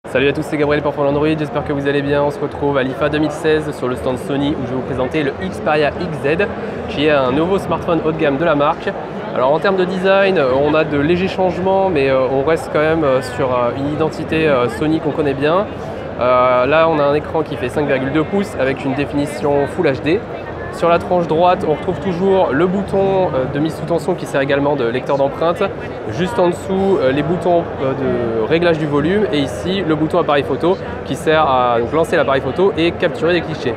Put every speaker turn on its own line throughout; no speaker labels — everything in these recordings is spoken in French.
Salut à tous, c'est Gabriel pour Follow Android, j'espère que vous allez bien. On se retrouve à l'IFA 2016 sur le stand Sony où je vais vous présenter le Xperia XZ qui est un nouveau smartphone haut de gamme de la marque. Alors en termes de design, on a de légers changements mais on reste quand même sur une identité Sony qu'on connaît bien. Là on a un écran qui fait 5,2 pouces avec une définition Full HD. Sur la tranche droite, on retrouve toujours le bouton de mise sous tension qui sert également de lecteur d'empreintes. Juste en dessous, les boutons de réglage du volume et ici, le bouton appareil photo qui sert à lancer l'appareil photo et capturer des clichés.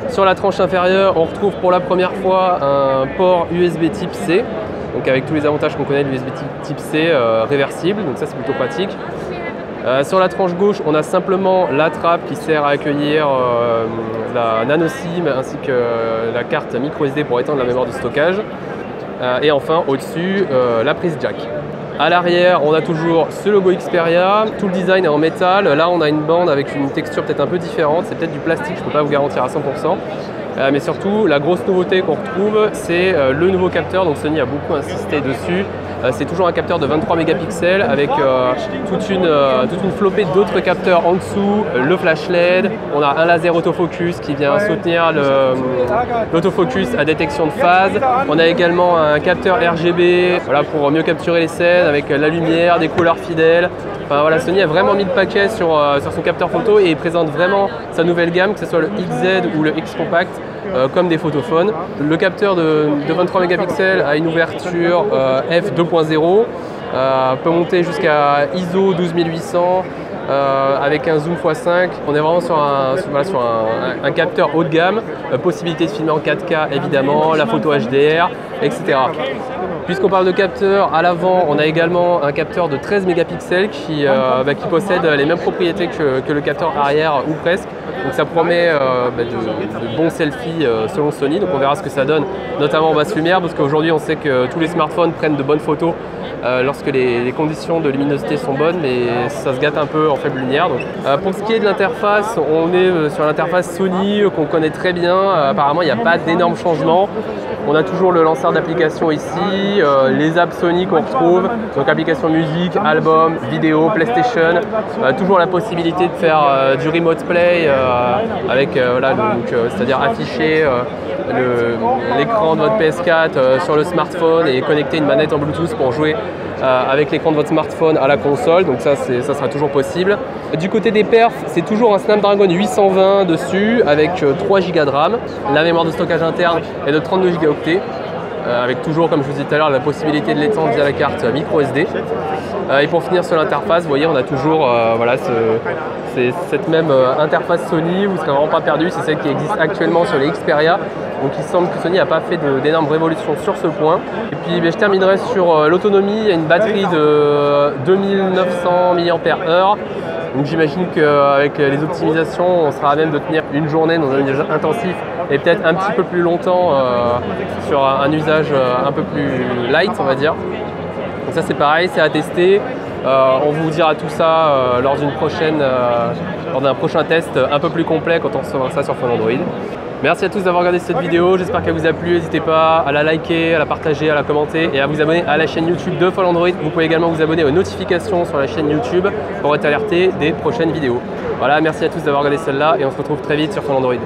Sur la tranche inférieure, on retrouve pour la première fois un port USB type C, donc avec tous les avantages qu'on connaît de l'USB type C réversible, donc ça c'est plutôt pratique. Sur la tranche gauche, on a simplement la trappe qui sert à accueillir la nano SIM ainsi que la carte micro SD pour étendre la mémoire de stockage. Et enfin, au-dessus, la prise jack. À l'arrière, on a toujours ce logo Xperia. Tout le design est en métal. Là, on a une bande avec une texture peut-être un peu différente. C'est peut-être du plastique, je ne peux pas vous garantir à 100%. Mais surtout, la grosse nouveauté qu'on retrouve, c'est le nouveau capteur. Donc Sony a beaucoup insisté dessus. C'est toujours un capteur de 23 mégapixels avec toute une flopée d'autres capteurs en dessous, le flash LED, on a un laser autofocus qui vient soutenir l'autofocus à détection de phase, on a également un capteur RGB voilà, pour mieux capturer les scènes avec la lumière, des couleurs fidèles. Enfin, voilà, Sony a vraiment mis le paquet sur son capteur photo et il présente vraiment sa nouvelle gamme, que ce soit le XZ ou le X Compact, comme des photophones. Le capteur de 23 mégapixels a une ouverture f2.0, peut monter jusqu'à ISO 12800 avec un zoom x5. On est vraiment sur un capteur haut de gamme, possibilité de filmer en 4K évidemment, la photo HDR, etc. Puisqu'on parle de capteur, à l'avant, on a également un capteur de 13 mégapixels qui possède les mêmes propriétés que le capteur arrière ou presque. Donc ça promet de bons selfies selon Sony, donc on verra ce que ça donne, notamment en basse lumière, parce qu'aujourd'hui on sait que tous les smartphones prennent de bonnes photos lorsque les conditions de luminosité sont bonnes, mais ça se gâte un peu en faible lumière. Donc, pour ce qui est de l'interface, on est sur l'interface Sony qu'on connaît très bien. Apparemment, il n'y a pas d'énormes changements. On a toujours le lanceur d'applications ici, les apps Sony qu'on retrouve, donc application musique, album, vidéo, PlayStation, toujours la possibilité de faire du remote play avec c'est-à-dire afficher l'écran de votre PS4 sur le smartphone et connecter une manette en Bluetooth pour jouer avec l'écran de votre smartphone à la console, donc ça sera toujours possible. Du côté des perfs, c'est toujours un Snapdragon 820 dessus avec 3 Go de RAM. La mémoire de stockage interne est de 32 Go, avec toujours, comme je vous disais tout à l'heure, la possibilité de l'étendre via la carte micro SD. Et pour finir sur l'interface, vous voyez, on a toujours cette même interface Sony, vous ne serez vraiment pas perdu, c'est celle qui existe actuellement sur les Xperia. Donc il semble que Sony n'a pas fait d'énormes révolutions sur ce point. Et puis je terminerai sur l'autonomie. Il y a une batterie de 2900 mAh. Donc j'imagine qu'avec les optimisations, on sera à même de tenir une journée dans un usage intensif et peut-être un petit peu plus longtemps sur un usage un peu plus light, on va dire. Donc ça c'est pareil, c'est à tester. On vous dira tout ça lors d'un prochain test un peu plus complet quand on recevra ça sur Follow Android. Merci à tous d'avoir regardé cette vidéo, j'espère qu'elle vous a plu. N'hésitez pas à la liker, à la partager, à la commenter et à vous abonner à la chaîne YouTube de Follow Android. Vous pouvez également vous abonner aux notifications sur la chaîne YouTube pour être alerté des prochaines vidéos. Voilà, merci à tous d'avoir regardé celle-là et on se retrouve très vite sur Follow Android.